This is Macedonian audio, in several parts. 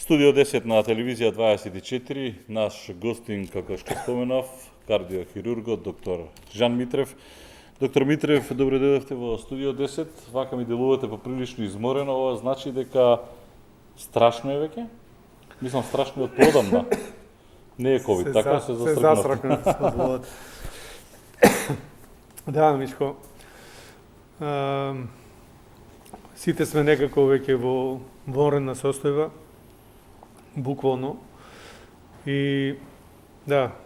Студио 10 на телевизија 24, наш гостин, како што споменав, кардиохирургот, доктор Жан Митрев. Доктор Митрев, добре дојдовте во Студио 10. Вака ми делувате поприлично изморено, ова значи дека страшно е веќе? Мислам, страшно е од поодамна. Не е ковид, така се застракнат. Се застракнат. Да, Мишко. Сите сме некако веќе во вонредна состојба, буквално. И да,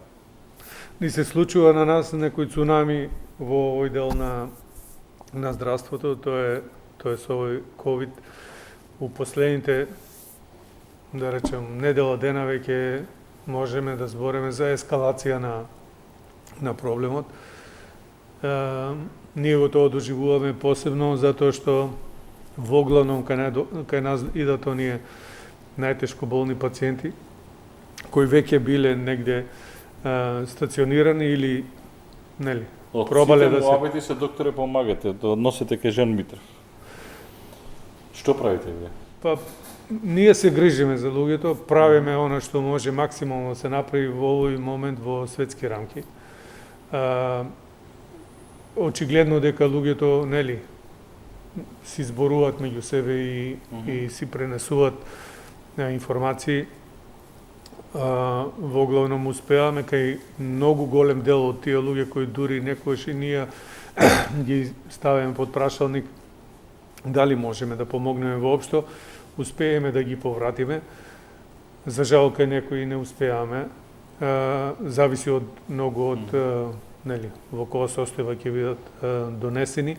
ни се случува на нас некој цунами во овој дел на здравството, тоа е со овој ковид. У последните, да речем, недела дена веќе можеме да збориме за ескалација на проблемот. Ние го тоа доживуваме посебно затоа што воглавном кај нас идат оние најтешко болни пациенти кои веќе биле негде стационирани или нели пробале да се. Од се докторе, помагате, да носите кај Жан Митрев. Што правите вие? Па ние се грижиме за луѓето, правиме она што може максимално да се направи во овој момент во светски рамки. Очигледно дека луѓето нели си зборуваат меѓу себе и си пренесуваат информации. Воглавном успеаме кај многу голем дел од тие луѓе кои дури некојаш и ние ги ставиме под прашалник дали можеме да помогнеме воопшто, успееме да ги повратиме. За жал кај некои не успеаме. Зависи од многу од нели во која состојба ќе бидат донесени.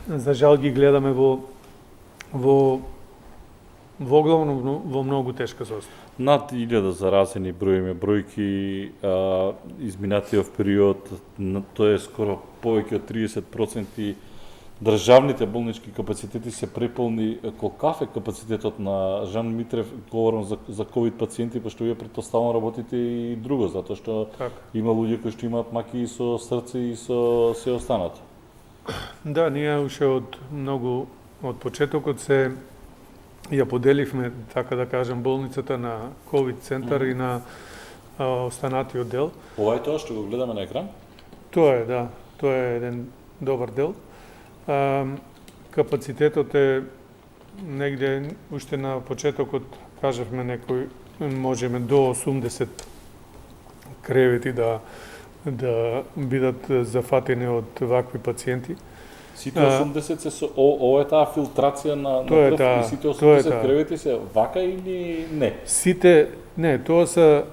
За жал ги гледаме во воглавно во многу тешка состојба. Над 1000 заразени броиме бројки изминатиот период, тоа е скоро повеќе од 30%. Државните болнички капацитети се преполни. Колкав е капацитетот на Жан Митрев, говорам за ковид пациенти, пошто вие претпоставувам работите и друго, затоа што има луѓе кои што имаат маки и со срце и со се останато. Да, ние уште од почетокот се ја поделивме, така да кажем, болницата на ковид центар и на останатиот дел. Ова е тоа што го гледаме на екран? Тоа е, да. Тоа е еден добар дел. Капацитетот е негде уште на почетокот, кажавме некој, можеме до 80 кревети да бидат зафатени од вакви пациенти. Сите 80 се со ова е таа филтрација на крв и сите 80 кревети се вака или не? Сите не, тоа се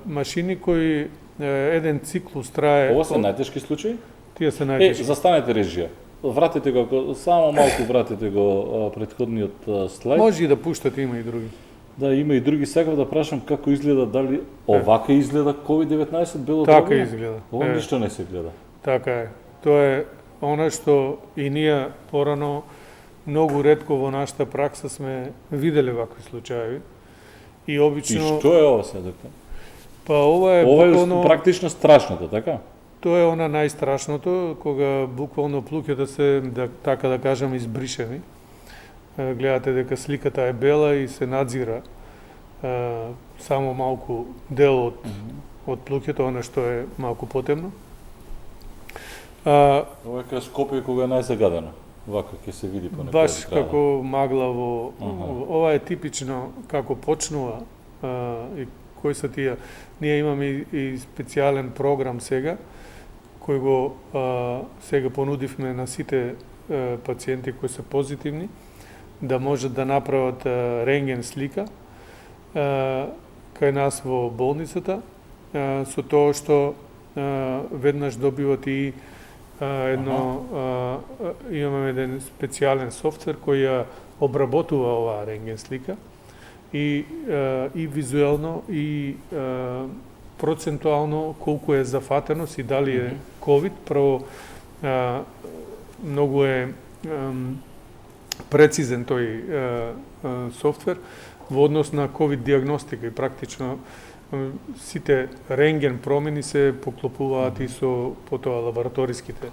машини кои еден циклус трае. Ова се најтешки случаи? Тие се најтешки. Застанете режија. Вратите го, само малку вратите го претходниот слайд. Може и да пуштате, има и други. Да, има и други. Сакав да прашам како изгледа, дали овака изгледа COVID-19 бело така дробење? Изгледа. Ова ништо не се гледа. Така е. Тоа е она што и ние порано многу ретко во нашата пракса сме виделе вакви случаи. И обично. И што е ова се, доктор? Па ова е буквално практично страшното, така? Тоа е она најстрашното, кога буквално плуќата се, така да кажам, избришени. Гледате дека сликата е бела и се надзира само малку дел од плуќето, она што е малку потемно. Ова е кај Скопје кога е најзагадено. Вака ќе се види по некој. Баш како магла во ова е типично како почнува и кои се тие. Ние имаме и специјален програм сега кој го сега понудивме на сите пациенти кои се позитивни да можат да направат рентген слика кај нас во болницата со тоа што веднаш добиват и имаме еден специјален софтвер кој ја обработува оваа рентген слика и визуелно и процентуално колку е зафатеност и дали е ковид. Прво многу е прецизен тој софтвер во однос на ковид диагностика и практично сите рентген промени се поклопуваат и со потоа лабораториските.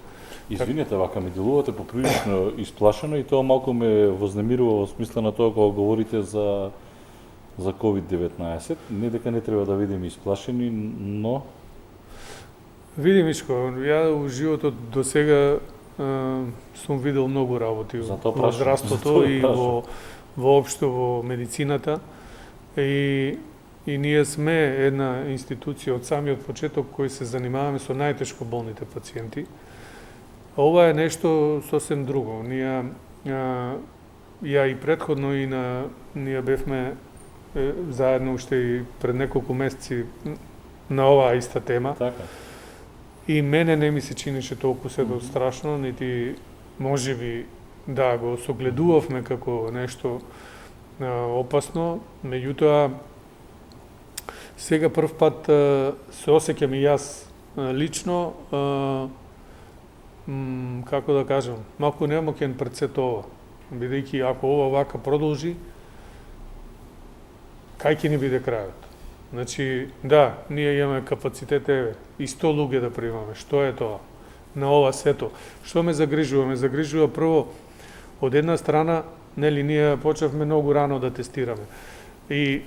Извинете, вака ми делувате поприлично исплашено и тоа малку ме вознемирува во смисла на тоа кога говорите за за COVID-19. Не дека не треба да бидеме исплашени, но Види, Мишко, ја у животот до сега сум видел многу работи Затоа во прашам, здравството затоа и прашам. воопшто во медицината. И ние сме една институција од самиот почеток кој се занимаваме со најтешко болните пациенти. Ова е нешто сосем друго. Ја и предходно ние бевме заедно уште и пред неколку месеци на оваа иста тема. така. И мене не ми се чинеше толку сето страшно, нити можеби да го согледувавме како нешто опасно, меѓутоа сега прв пат се осеќам и јас лично, како да кажам, малку немокен пред сето ова, бидејќи ако ова вака продолжи, кај ќе ни биде крајот? Значи, да, ние имаме капацитет, еве, и 100 луѓе да примаме. Што е тоа? На ова сето. Што ме загрижува? Ме загрижува прво, од една страна, нели, ние почнавме многу рано да тестираме. И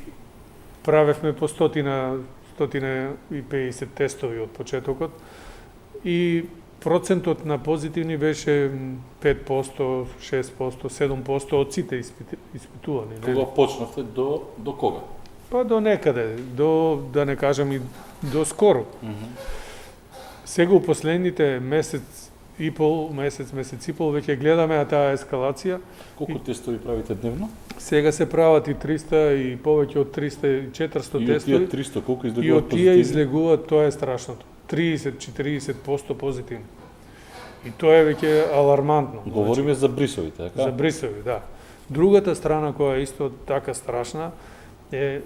правевме по 150 тестови од почетокот. И процентот на позитивни беше 5%, 6%, 7% од сите испитувани. Кога почнавте до кога? Па до некаде, да не кажам и до скоро. Сега у последните месец и пол веќе гледаме таа ескалација. Колку тестови правите дневно? Сега се прават и 300 и повеќе од 300 и 400 И од тие тестови. 300 колку И излегуваат од тие излегуваат, тоа е страшното. 30-40% позитивни. И тоа е веќе алармантно. Говориме за брисови, така? За брисови, да. Другата страна која е исто така страшна е,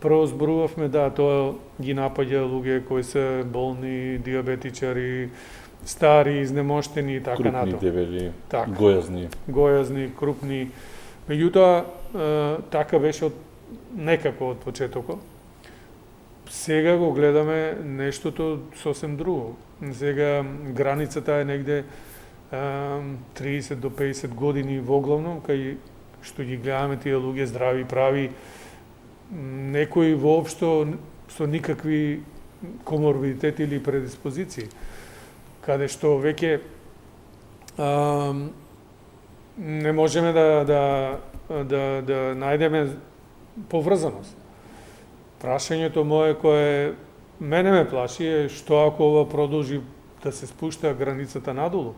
прво зборувавме, да, тоа ги напаѓа луѓе кои се болни, диабетичари, стари, изнемоштени и така Крупни, натаму. дебели, Така. гојазни. Крупни. Меѓутоа, така беше некако од почетокот. Сега го гледаме нештото сосем друго. Сега границата е негде 30 до 50 години воглавно, кај што ги гледаме тие луѓе здрави, прави, некои воопшто со никакви коморбидитети или предиспозиции, каде што веќе не можеме да најдеме поврзаност. Прашањето мое кое мене ме плаши е што ако ова продолжи да се спушта границата надолу,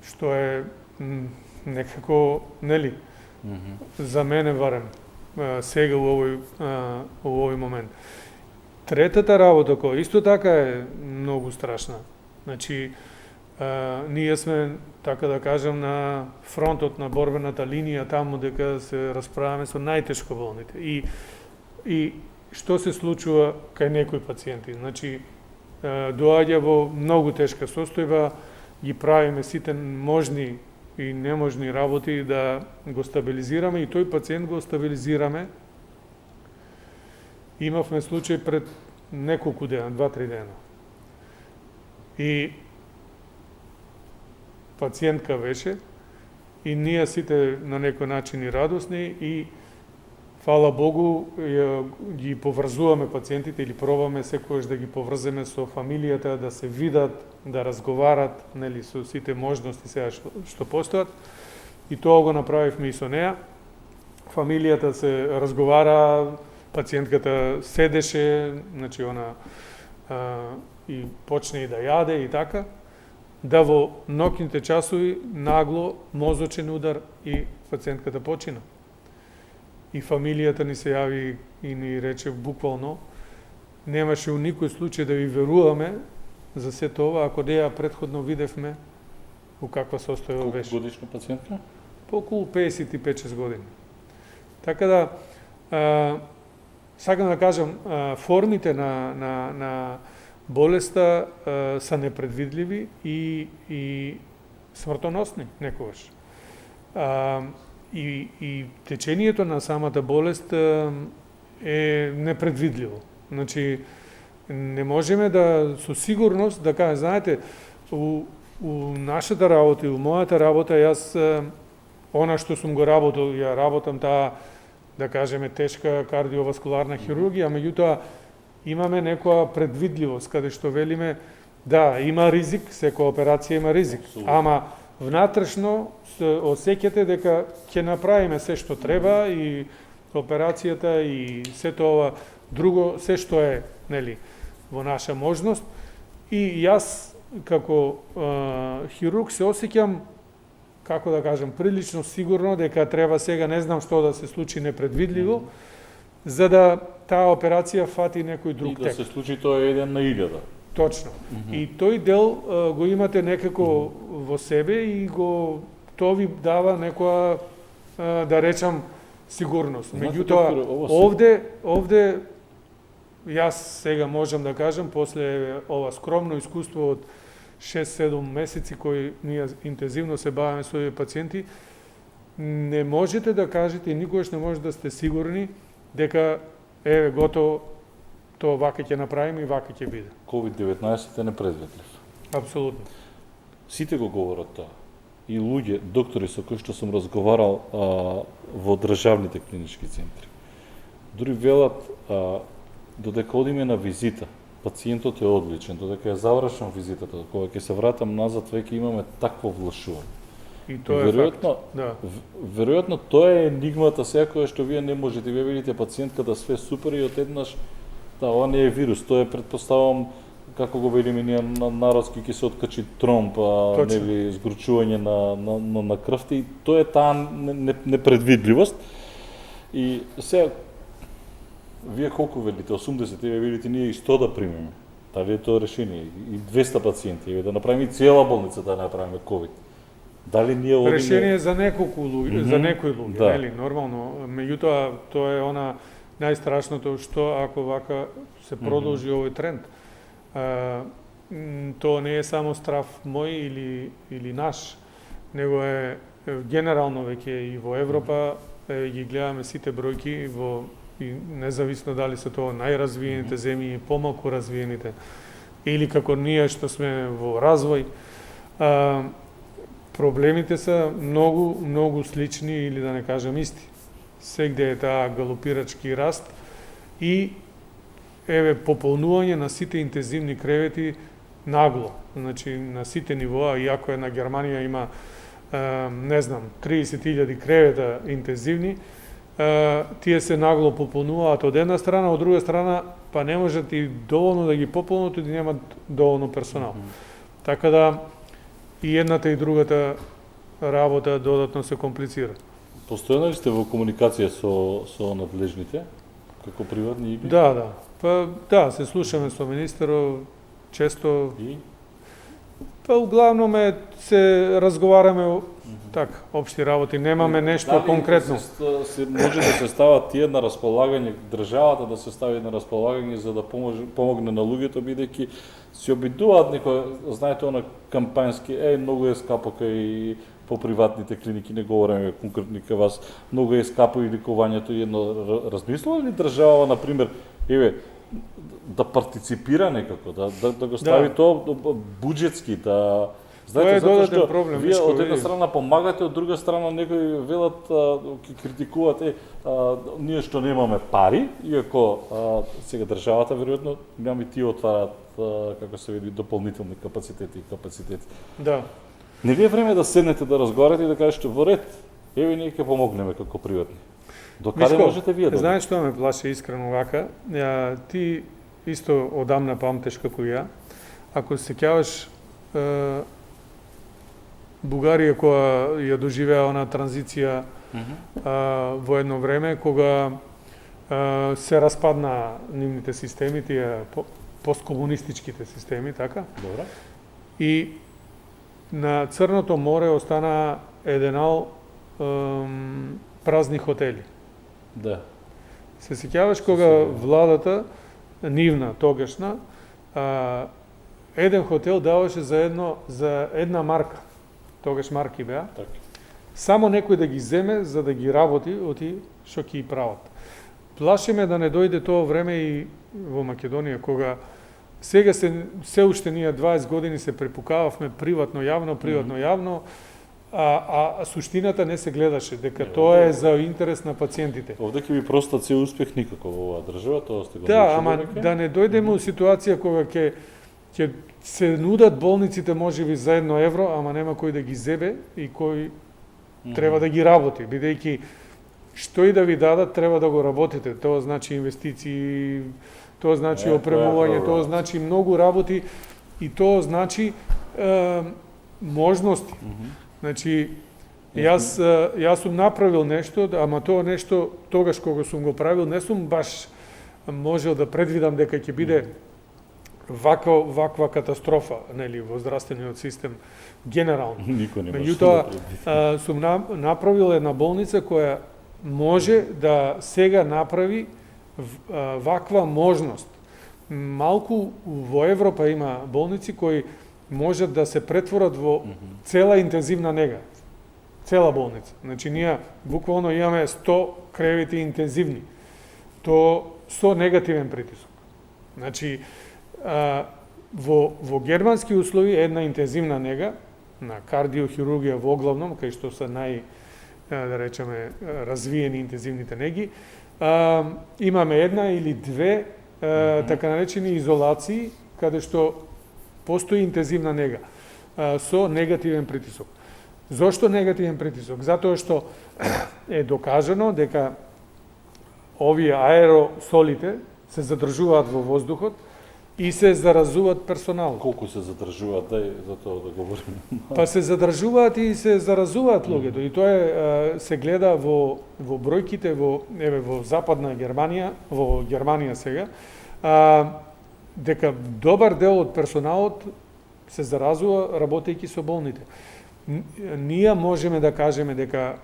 што е некако, нели, за мене барем, сега во овој момент. Третата работа која исто така е многу страшна. Значи, ние сме, така да кажам, на фронтот на борбената линија, таму дека се расправаме со најтешко болните. И што се случува кај некои пациенти? Значи, доаѓа во многу тешка состојба, ги правиме сите можни и неможни работи да го стабилизираме и тој пациент го стабилизираме. Имавме случај пред неколку дена, 2-3 дена. И пациентка беше и ние сите на некој начин и радосни и фала Богу ги поврзуваме пациентите или пробаме секојаш да ги поврземе со фамилијата, да се видат, да разговарат, нели, со сите можности сега што постојат. И тоа го направивме и со неа. Фамилијата се разговара, пациентката седеше, значи она и почне и да јаде и така, да во ноќните часови нагло мозочен удар и пациентката почина. И фамилијата ни се јави и ни рече буквално, немаше у никој случај да ви веруваме за сето ова, ако неја предходно видевме у каква состојба беше. Колку годишна пациентка? По околу 55-6 години. Така да, сакам да кажам, формите на болеста се непредвидливи и смртоносни некогаш. И течението на самата болест е непредвидливо. Значи, не можеме да со сигурност да кажем, знаете, у нашата работа и у мојата работа, јас она што сум го работил, ја работам таа да кажеме, тешка кардиоваскуларна хирургија, меѓутоа имаме некоја предвидливост, каде што велиме, да, има ризик, секоја операција има ризик, ама внатрешно се осеќате дека ќе направиме се што треба и операцијата и сето ова друго, се што е, нели, во наша можност. И јас како хирург се осеќам, како да кажам, прилично сигурно дека треба сега, не знам што да се случи непредвидливо, за да таа операција фати некој друг тек. И да се случи тоа е 1 на 1000. Точно. И тој дел го имате некако во себе и тоа ви дава некоја, да речам, сигурност. Меѓутоа, овде јас сега можам да кажам, после ова скромно искуство од 6-7 месеци кои ние интензивно се баваме со овие пациенти, не можете да кажете и никогаш не можете да сте сигурни дека еве готово тоа вака ќе направиме и вака ќе биде. COVID-19 е непредвидлив. Апсолутно. Сите го говорат тоа. И луѓе, доктори со кои што сум разговарал во државните клинички центри. Дури велат, додека одиме на визита, пациентот е одличен, додека ја завршам визитата, кога ќе се вратам назад, веќе имаме такво влашување. И тоа е факт. Да. Веројатно тоа е енигмата сега која што вие не можете. Вие видите пациентката све супер и одеднаш, да, ова не е вирус, тоа е, предпоставам, како го велиме ние на народски, ќе се откачи тромб, нели, згручување на крвта, и тоа е таа непредвидливост. И сега, вие колку велите? 80, вие велите ние и 100 да примеме. Дали е тоа решение? И 200 пациенти, да направиме и цела болница да направиме ковид. Дали ние одиме... Решение за неколку луѓе, за некои луѓе, да. Нели, нормално. Меѓутоа, тоа е она најстрашното што ако вака се продолжи овој тренд. Тоа не е само страв мој или наш, него е генерално веќе и во Европа ги гледаме сите бројки и независно дали се тоа најразвиените земји и помалку развиените или како ние што сме во развој. Проблемите се многу слични или да не кажам исти. Сегде е таа галопирачки раст и еве пополнување на сите интензивни кревети нагло, значи на сите нивоа, иако една Германија има не знам 30.000 кревета интензивни, тие се нагло пополнуваат од една страна, од друга страна па не можат и доволно да ги пополнат и да немат доволно персонал. Така да и едната и другата работа додатно се комплицира. Постојано ли сте во комуникација со надлежните, како приватни ИБИ? Да. Па да, се слушаме со министерот често. И? Па углавном се разговараме така, општи работи, немаме нешто конкретно. Може да се стават тие на располагање, државата да се стави на располагање за да помогне на луѓето, бидејќи се обидуваат некој, знаете, она кампањски, многу е скапо кај по приватните клиники, не говориме конкретно кај вас, многу е скапо и ликувањето и едно. Размислува ли држава, например, да партиципира некако, да го стави тоа буџетски, да... Знаете, затоа што проблем, вие од една страна помагате, од друга страна некои велат, ќе критикуваат, ние што немаме пари, иако сега државата веројатно нема и тие отварат, како се види, дополнителни капацитети. Да. Не ли е време да седнете да разговарате и да кажете во ред, еве ние ќе помогнеме како приватни? Докаде можете вие да? Знаеш што ме плаши искрено вака? Ти исто одамна памтеш како ја. Ако се сеќаваш Бугарија која ја доживеа она транзиција во едно време кога се распадна нивните системи, тие посткомунистичките системи, така? Добра. И на Црното море остана еденал празни хотели. Да. Се сеќаваш кога владата нивна, тогашна, еден хотел даваше за една марка. Тогаш марки беа. Така. Само некој да ги земе за да ги работи оти што ќе и прават. Плашиме да не дојде тоа време и во Македонија кога сега се уште ние 20 години се препукававме приватно јавно, а суштината не се гледаше, дека тоа е за интерес на пациентите. Овде ќе ви простат се успех никако во оваа држава, тоа сте го Да, научили ама веќе? да не дојдеме у ситуација кога ќе се нудат болниците можеби за 1 евро, ама нема кој да ги зебе и кој треба да ги работи, бидејќи што и да ви дадат, треба да го работите. Тоа значи инвестиции, тоа значи опремување, тоа значи многу работи и тоа значи можности. Значи, јас сум направил нешто, ама тоа нешто, тогаш кога сум го правил, не сум баш можел да предвидам дека ќе биде ваква катастрофа, нели, во здравствениот систем генерално. Никој не може. Меѓутоа, сум направил една болница која може да сега направи ваква можност. Малку во Европа има болници кои можат да се претворат во цела интензивна нега. Цела болница. Значи, ние буквално имаме 100 кревети интензивни. То со негативен притисок. Значи, во германски услови една интензивна нега на кардиохирургија во главном, кај што се да речеме, развиени интензивните неги, имаме една или две така наречени изолации, каде што постои интензивна нега со негативен притисок. Зошто негативен притисок? Затоа што е докажано дека овие аеросолите се задржуваат во воздухот и се заразуваат персонал. Колку се задржуваат, дај за тоа да говориме. Па се задржуваат и се заразуваат луѓето. И тоа се гледа во бројките во западна Германија, во Германија сега, дека добар дел од персоналот се заразува работејќи со болните. Ние можеме да кажеме дека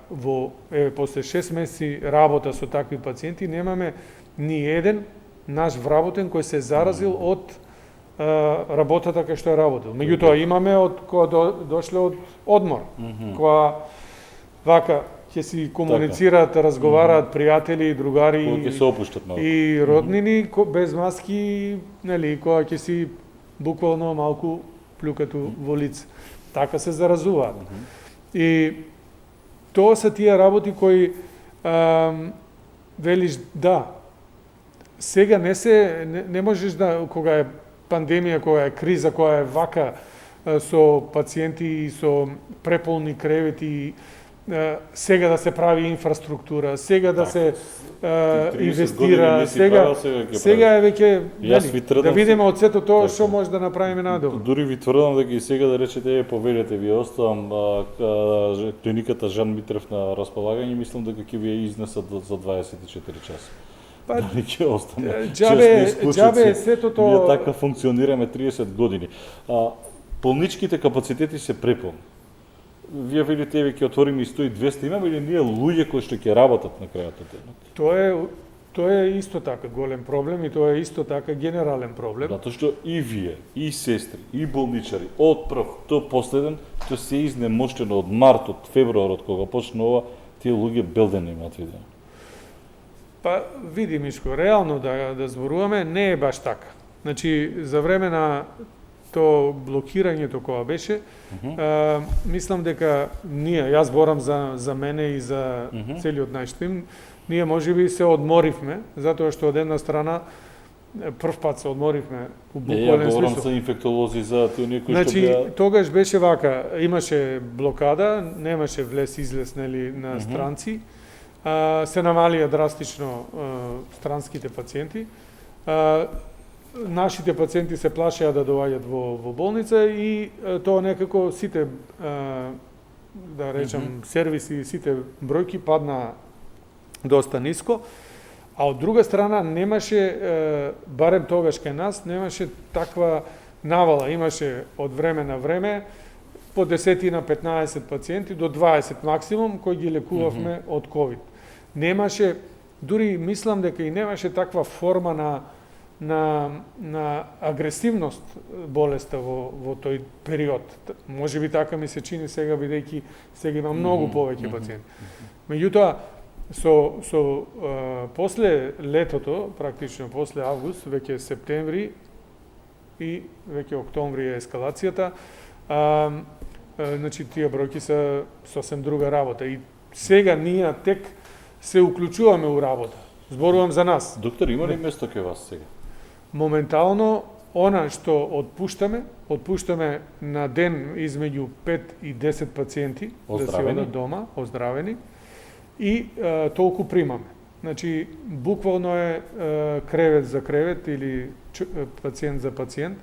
после 6 месеци работа со такви пациенти немаме ни еден наш вработен кој се заразил од работата кај што е работил. Меѓутоа имаме која дошле од одмор, која вака ќе си комуницираат, разговараат пријатели, другари Кој ќе се опуштат малку. и роднини без маски, нели, која ќе си буквално малку плюкату во лице. Така се заразуваат. И тоа се тие работи кои велиш да. Сега не можеш да, кога е пандемија, кога е криза, кога е вака со пациенти и со преполни кревети, сега да се прави инфраструктура, сега да се инвестира, сега е веќе да видиме од сето тоа што може да направиме надолу. Дури ви тврдам дека и сега да речете поверете ви оставам клиниката Жан Митрев на располагање, мислам дека ќе ви ја изнесат за 24 часа. Па, ќе остане. Џабе сето тоа. Ние така функционираме 30 години. Полничките капацитети се преполни. Вие велите ќе отвориме и 100-200, имаме ли ние луѓе кои што ќе работат на крајот од денот? Тоа е исто така голем проблем и тоа е исто така генерален проблем. Затоа што и вие, и сестри, и болничари, од прв до последен, тоа се изнемоштено од март, од февруар, од кога почнува, тие луѓе белден имаат видено. Па, види, Мишко, реално да зборуваме, не е баш така. Значи, за време на тоа блокирањето кога беше, мислам дека јас зборам за мене и за целиот нај тим, ние можеби се одморивме, затоа што од една страна прв пат се одморивме у буквален смисол. Ја говорам за инфектолози, за тие кои што Значи, тогаш беше вака, имаше блокада, немаше влез-излез на странци, се намалија драстично странските пациенти. Нашите пациенти се плашеа да доаѓаат во болница и тоа некако сите, да речам, сервиси, сите бројки падна доста ниско, а од друга страна немаше, барем тогаш кај нас, немаше таква навала. Имаше од време на време по 10-15 пациенти до 20 максимум кои ги лекувавме од ковид. Немаше, дури мислам дека и немаше таква форма на агресивност болеста во тој период. Може би така ми се чини сега, бидејќи сега има многу повеќе пациенти. Меѓутоа, со после летото, практично после август, веќе септември и веќе октомври е ескалацијата, значи тие бројки се сосем друга работа и сега ние тек се уклучуваме у работа. Зборувам за нас. Доктор, има ли место кај вас сега? Моментално она што отпуштаме на ден измеѓу 5 и 10 пациенти да се одат дома, оздравени и толку примаме. Значи буквално е кревет за кревет или пациент за пациент.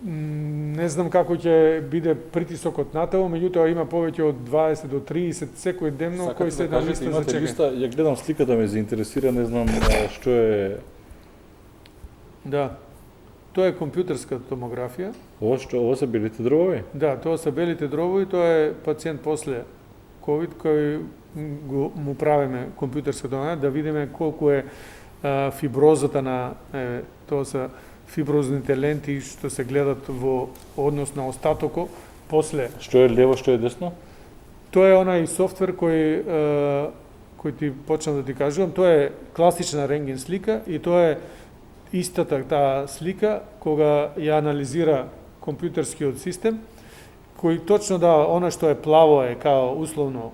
Не знам како ќе биде притисокот натаму, меѓутоа има повеќе од 20 до 30 секој дневно кои се на листа за чекање. Ја гледам сликата, ме заинтересира, не знам што е. Да. Тоа е компјутерска томографија. Ова се белите дробови? Да, тоа се белите дробови, тоа е пациент после ковид кој му правиме компјутерска томографија да видиме колку е фиброзата на тоа се фиброзните ленти што се гледат во однос на остатокот после. Што е лево, што е десно? Тоа е онај софтвер кој ти почнам да ти кажувам, тоа е класична рентген слика и тоа е истата таа слика кога ја анализира компјутерскиот систем, кој точно да она што е плаво е као условно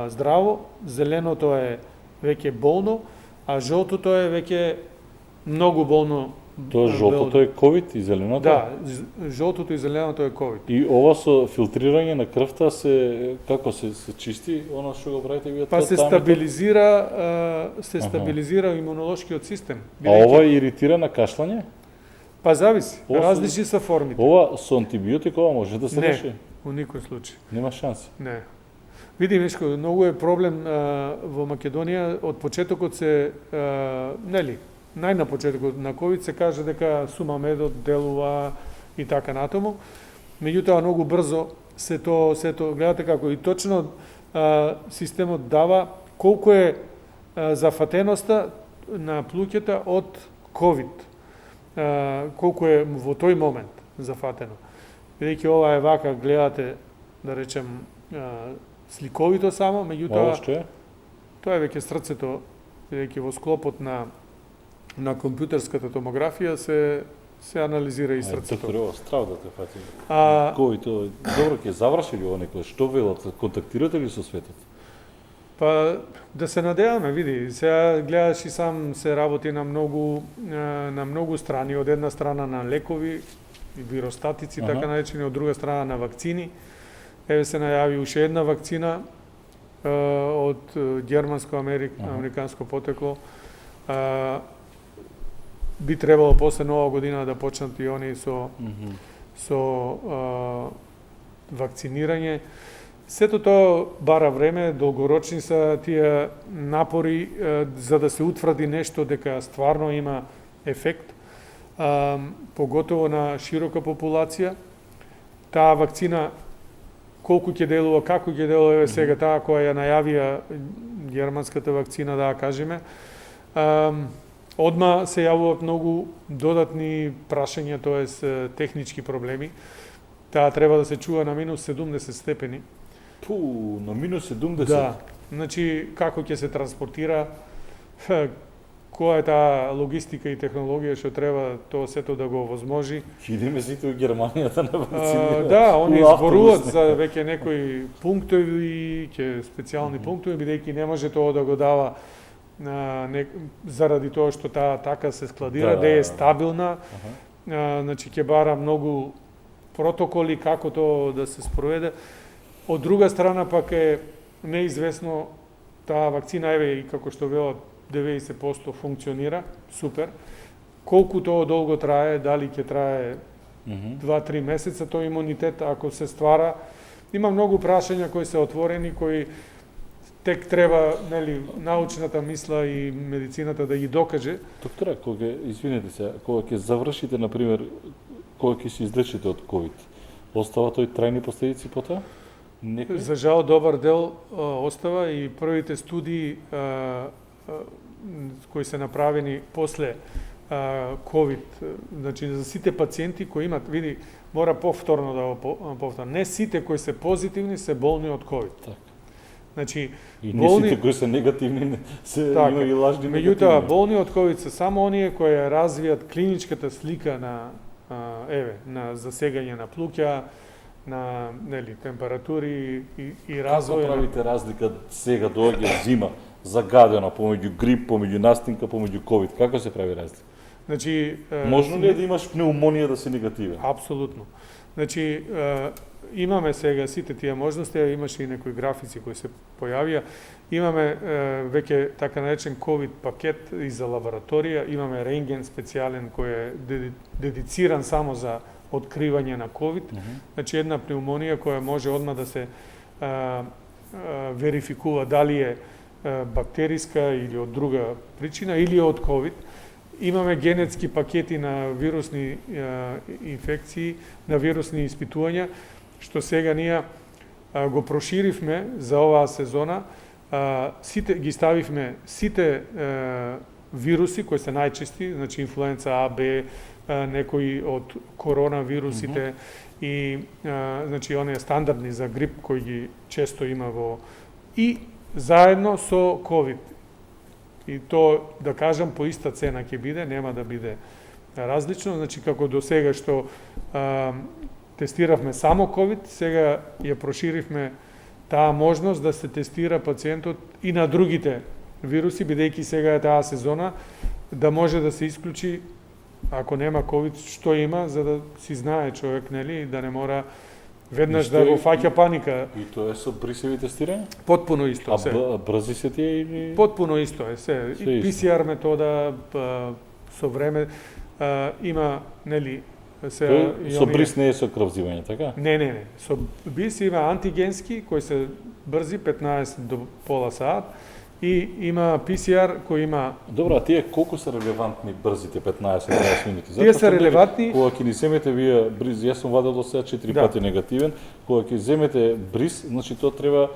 здраво, зеленото е веќе болно, а жолтото е веќе многу болно. Тоа жолтото е ковид и зеленото? Да, жолтото и зеленото е ковид. И ова со филтрирање на крвта како се чисти, она што го правите вие? Па се стабилизира имунолошкиот систем. А ова иритира на кашлање? Па зависи, различни се формите. Ова со антибиотик ова може да се реши? Не, у никој случај. Нема шанси? Не. Види, Мишко, многу е проблем во Македонија, од почетокот се, нели, најна почетокот на ковид се каже дека сума медот делува и така натаму. Меѓутоа многу брзо сето гледате како и точно системот дава колку е зафатеноста на плуќата од ковид. Колку е во тој момент зафатено. Бидејќи ова е вака, гледате, да речем, сликовито само, меѓутоа што е? Тоа е веќе срцето, бидејќи во склопот на компјутерската томографија се анализира и срцето. Доктор, ова страв да те фати. Кој тоа добро ќе заврши ли ова некој? Што велат? Контактирате ли со светот? Па да се надеваме, види, сега гледаш и сам се работи на многу страни, од една страна на лекови и виростатици, така наречени, од друга страна на вакцини. Еве се најави уште една вакцина од германско-американско потекло. Би требало после нова година да почнат и они со вакцинирање. Сето тоа бара време, долгорочни се тие напори за да се утврди нешто дека стварно има ефект, поготово на широка популација. Таа вакцина колку ќе делува, како ќе делува сега таа која ја најавија германската вакцина, да кажеме. Одма се јавуваат многу додатни прашања, тоест технички проблеми. Таа треба да се чува на минус 70 степени. На минус 70? Да. Значи, како ќе се транспортира, која е таа логистика и технологија што треба тоа сето да го возможи. Идеме сите у Германијата на вакцинирање. Да, они зборуваат за веќе некои пунктови, специјални пунктови, бидејќи не може тоа да го дава заради тоа што таа така се складира, да е стабилна. Значи ќе бара многу протоколи како тоа да се спроведе. Од друга страна пак е неизвестно таа вакцина, еве и како што велат 90% функционира, супер. Колку тоа долго трае, дали ќе трае 2-3 месеца тој имунитет ако се ствара. Има многу прашања кои се отворени, кои тек треба, нели, научната мисла и медицината да ги докаже. Доктора, извинете се, кога ќе завршите, например, кога ќе се излечите од ковид, остава тој трајни последици по тоа? За жал, добар дел остава и првите студии кои се направени после ковид, значи за сите пациенти кои имат, види, мора повторно да го повторам, не сите кои се позитивни се болни од ковид. Така. Значи, и не сите кои се негативни се има и лажни негативни. Меѓутоа, болни од ковид се само оние кои развијат клиничката слика на засегање на плуќа, на температури и Како развој. правите разлика сега доаѓа зима, загадена помеѓу грип, помеѓу настинка, помеѓу ковид? Како се прави разлика? Значи, Можно ли е да имаш пнеумонија да си негативен? апсолутно. Значи, имаме сега сите тие можности, а имаше и некои графици кои се појавија. Имаме веќе така наречен COVID пакет и за лабораторија, имаме рентген специјален кој е дедициран само за откривање на COVID. Значи, една пнеумонија која може одма да се верификува дали е бактериска или од друга причина, или од COVID. Имаме генетски пакети на вирусни инфекции, на вирусни испитувања, што сега ние го проширивме за оваа сезона. Ги ставивме сите вируси кои се најчести, значи инфлуенца А, Б, некои од коронавирусите и значи оние стандардни за грип кои ги често има и заедно со COVID. И то, да кажам, по иста цена ќе биде, нема да биде различно. Значи, како до сега што тестиравме само COVID, сега ја проширивме таа можност да се тестира пациентот и на другите вируси, бидејќи сега е таа сезона, да може да се исклучи, ако нема COVID, што има, за да си знае човек, нели, да не мора веднаш да го фаќа паника. И тоа е со брисеви тестирање? Потпуно исто се. А брзи се тие или? Потпуно исто е се. И PCR метода со време има, нели, се со брис не е со крвзивање, така? Не. Со брис има антигенски кои се брзи 15 до пола саат и има PCR кој има. Добро, а тие колку се релевантни брзите 15-20 минути? Тие се релевантни. Кога ќе ни земете вие бриз, јас сум вадел до сега 4 пати негативен, кога ќе земете бриз, значи тоа треба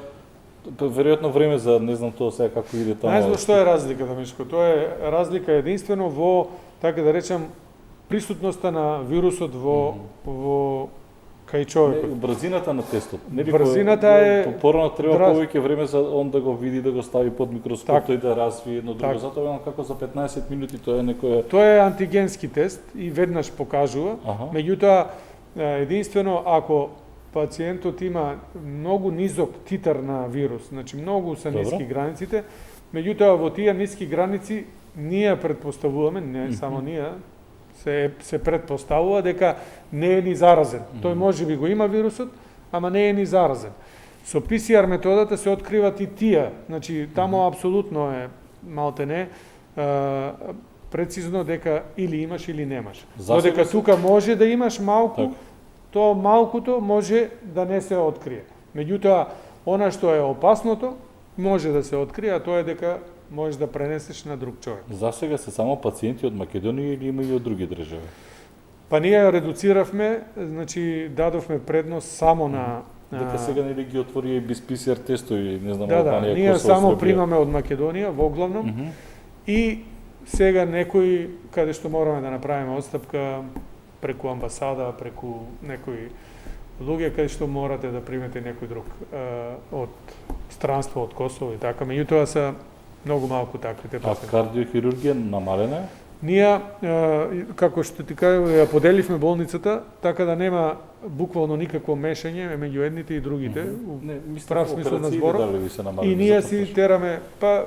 веројатно време за не знам тоа сега како иде таму. Знаеш што е разликата, Мишко? Тоа е разлика единствено во, така да речам, присутноста на вирусот во кај човекот. Брзината на тестот. Брзината е порано треба повеќе време за он да го види, да го стави под микроскоп и да развие едно друго. Затоа како за 15 минути тоа е некоја. Тоа е антигенски тест и веднаш покажува. Меѓутоа единствено ако пациентот има многу низок титар на вирус, значи многу се ниски границите, меѓутоа во тие ниски граници ние претпоставуваме, не само ние, се претпоставува дека не е ни заразен. Тој може би го има вирусот, ама не е ни заразен. Со PCR методата се откриват и тие, значи тамо апсолутно е малтене прецизно дека или имаш или немаш. Додека тука може да имаш малку, тоа малкуто може да не се открие. Меѓутоа, она што е опасното може да се открие, а тоа е дека можеш да пренесеш на друг човек. За сега се само пациенти од Македонија или има и од други држави? Па ние редуциравме, значи дадовме предност само на дека сега нели ги отвори и без PCR тестови, не знам Албанија, ние само примаме од Македонија во главном. И сега некои каде што мораме да направиме отстапка преку амбасада, преку некои луѓе каде што морате да примете некој друг од странство од Косово и така. Меѓутоа се многу малку таквите пациенти. А кардиохирургија намалена? Ние, како што ти кажам, ја поделивме болницата, така да нема буквално никакво мешање меѓу едните и другите, прав смисол на зборот. И ние си тераме, па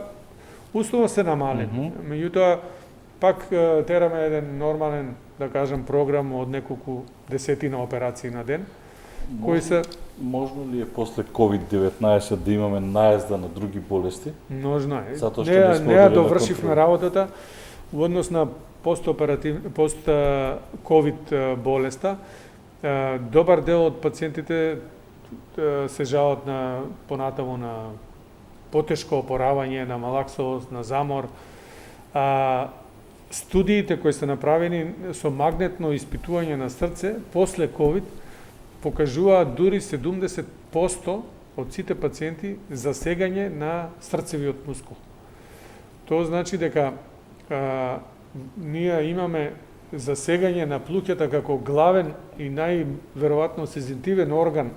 условно се намалени. Меѓутоа, пак тераме еден нормален, да кажам, програм од неколку десетина операции на ден, кои се. Можно ли е после COVID-19 да имаме наезда на други болести? Можно е. Затоа што не ја довршивме работата во однос на пост-ковид болеста. Добар дел од пациентите се жалат на понатаму на потешко опоравање, на малаксовост, на замор. Студиите кои се направени со магнетно испитување на срце после ковид покажуваат дури 70% од сите пациенти засегање на срцевиот мускул. Тоа значи дека ние имаме засегање на плуќата како главен и најверојатно сензитивен орган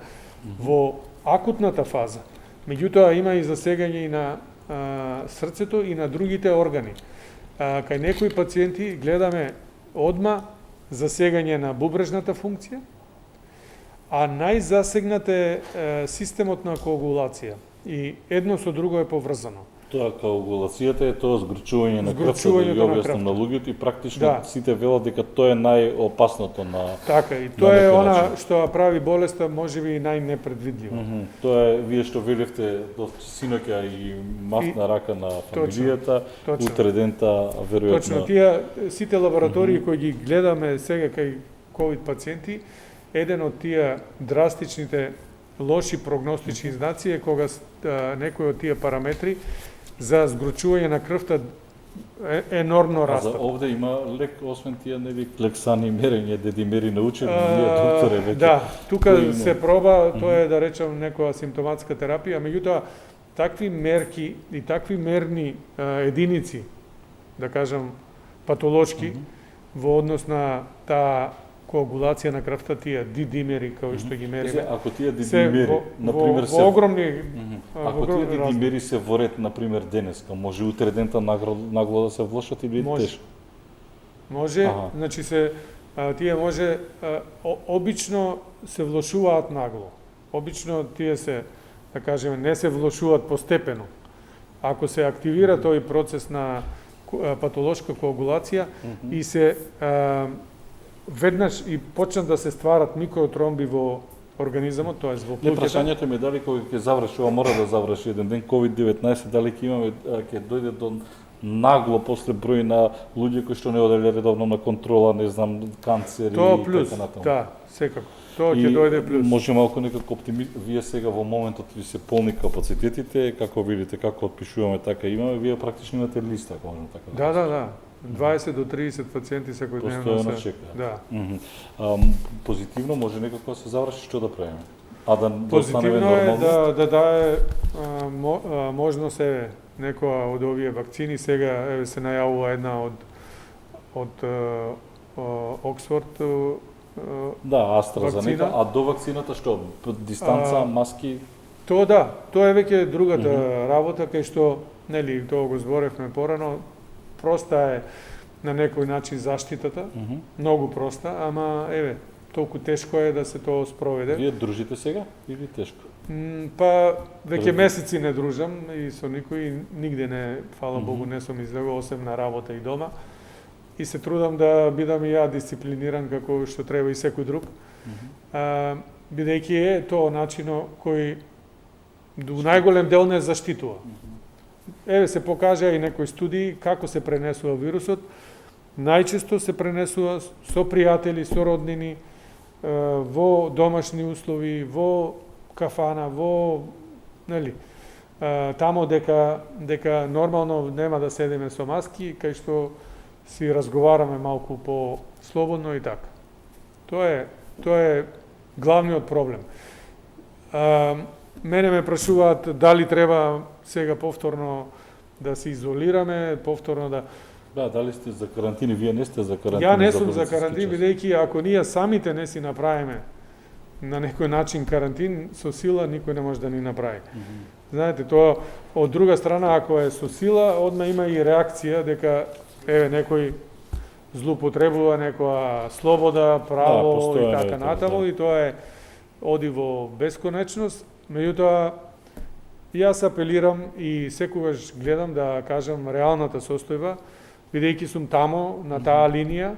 во акутната фаза. Меѓутоа има и засегање и на срцето и на другите органи. Кај некои пациенти гледаме одма засегање на бубрежната функција, а најзасегнат е системот на коагулација и едно со друго е поврзано. Тоа коагулацијата е тоа згрчување на крвта, да Згрчувањето ги на објаснам крвта. на луѓето и практично Да. сите велат дека тоа е најопасното на Така, и тоа е некој она начин. што ја прави болеста можеби и најнепредвидливо. Тоа е вие што велевте до синоќа и мастна рака на фамилијата, точно. утре дента веројатно. Точно, тие сите лаборатории кои ги гледаме сега кај ковид пациенти, еден од тие драстичните лоши прогностични знаци е кога некои од тие параметри за згручување на крвта енормно А за растат. овде има лек, освен тие нели клексани мерење, дедимери научени, ние докторе веќе. Да, тука кои има? се проба, тоа е да речем некоја симптоматска терапија, меѓутоа такви мерки и такви мерни единици, да кажам патолошки, во однос на таа коагулација на крвта, тие дидимери кои што ги мериме. Ако тие се дидимери, например, во огромни ако тие дидимери се во ред, например, денеска, може утре дента нагло да се влошат или Може. тешко? Може, Аха. значи тие може обично се влошуваат нагло. Обично тие се, да кажеме, не се влошуваат постепено. Ако се активира тој процес на патолошка коагулација и се веднаш и почнат да се стварат микротромби во организмот, тоест во Не, плуќата. прашањето ми е дали кога ќе заврши, ова мора да заврши еден ден COVID-19, дали ќе имаме, ќе дојде до нагло после број на луѓе кои што не оделе редовно на контрола, не знам, канцери Тоа и плюс, така натаму. да, секако. Тоа ќе дојде плюс. Може малку некако вие сега во моментот ви се полни капацитетите, како видите, како отпишуваме, така имаме, вие практично имате листа, ако можам така Да, да, да. 20 до 30 пациенти секојдневно Постојано се. чека. Да. Позитивно може некако да се заврши, што да правиме? А да останеме Позитивно е нормално? да дае можност некоја од овие вакцини сега се најавува една од Оксфорд Да, AstraZeneca, вакцина. а до вакцината што? Дистанца, маски? Тоа да, тоа е веќе другата работа кај што, нели, тоа го зборевме порано, проста е на некој начин заштитата, многу проста, ама еве, толку тешко е да се тоа спроведе. Вие дружите сега или тешко? Па веќе месеци не дружам и со никој, нигде не, фала Богу, не сум излегол освен на работа и дома. И се трудам да бидам и ја дисциплиниран како што треба и секој друг. Бидејќи е тоа начинот кој до најголем дел не заштитува. Еве се покажа и некои студии како се пренесува вирусот. Најчесто се пренесува со пријатели, со роднини, во домашни услови, во кафана, во, нели, тамо дека нормално нема да седиме со маски, кај што си разговараме малку по слободно и така. Тоа е главниот проблем. Мене ме прашуваат дали треба сега повторно да се изолираме, повторно да... Да, дали сте за карантини? Вие не сте за карантини. Ја не сум за полициски карантин, час. бидејќи ако ние самите не си направиме на некој начин карантин, со сила никој не може да ни направи. Знаете, тоа од друга страна, ако е со сила, одма има и реакција дека еве некој злоупотребува некоја слобода, право постојано и е така тоа, натаму, да. и тоа е оди во бесконечност. Меѓутоа, јас апелирам и секогаш гледам да кажам реалната состојба, бидејќи сум тамо, на таа линија.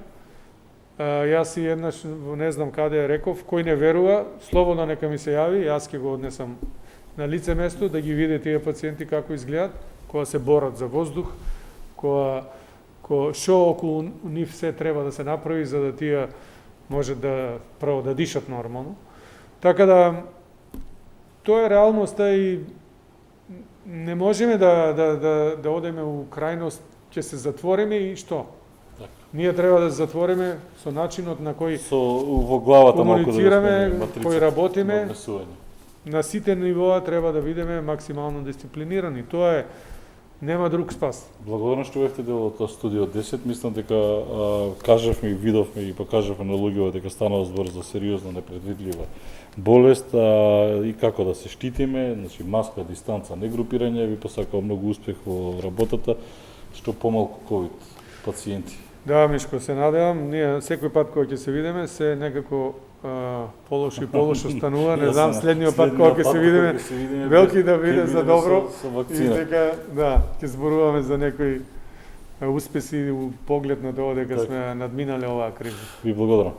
Јас и еднаш, не знам каде реков, кој не верува, слободно нека ми се јави, јас ќе го однесам на лице место да ги види тие пациенти како изгледат, кога се борат за воздух, што околу нив се треба да се направи за да тие може да право да дишат нормално. Така да тоа е реалноста и не можеме да одеме у крајност, ќе се затвориме и што? Така. Ние треба да се затвориме со начинот на кој Во главата малку да комуницираме, го сменим кој работиме, на однесување. на сите нивоа треба да бидеме максимално дисциплинирани. Тоа е, нема друг спас. Благодарно што бевте дел од тоа студио 10, мислам дека кажавме и видовме и покажавме на луѓето дека станува збор за сериозна непредвидлива болест и како да се штитиме, значи маска, дистанца, не групирање, ви посакувам многу успех во работата, што помалку ковид пациенти. Да, Мишко, се надевам. Ние секој пат кога ќе се видиме, се некако полошо и полошо станува. Не знам, следниот пат кога ќе се видиме, велки да биде за добро. И дека, да, ќе зборуваме за некои успеси у поглед на тоа дека сме надминале оваа криза. Ви благодарам.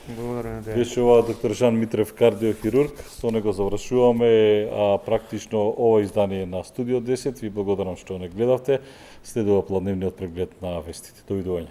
Благодарам на тебе. Беше ова доктор Жан Митрев, кардиохирург. Со него завршуваме практично ова издание на Студио 10. Ви благодарам што не гледавте. Следува планивниот преглед на вестите. Довидување.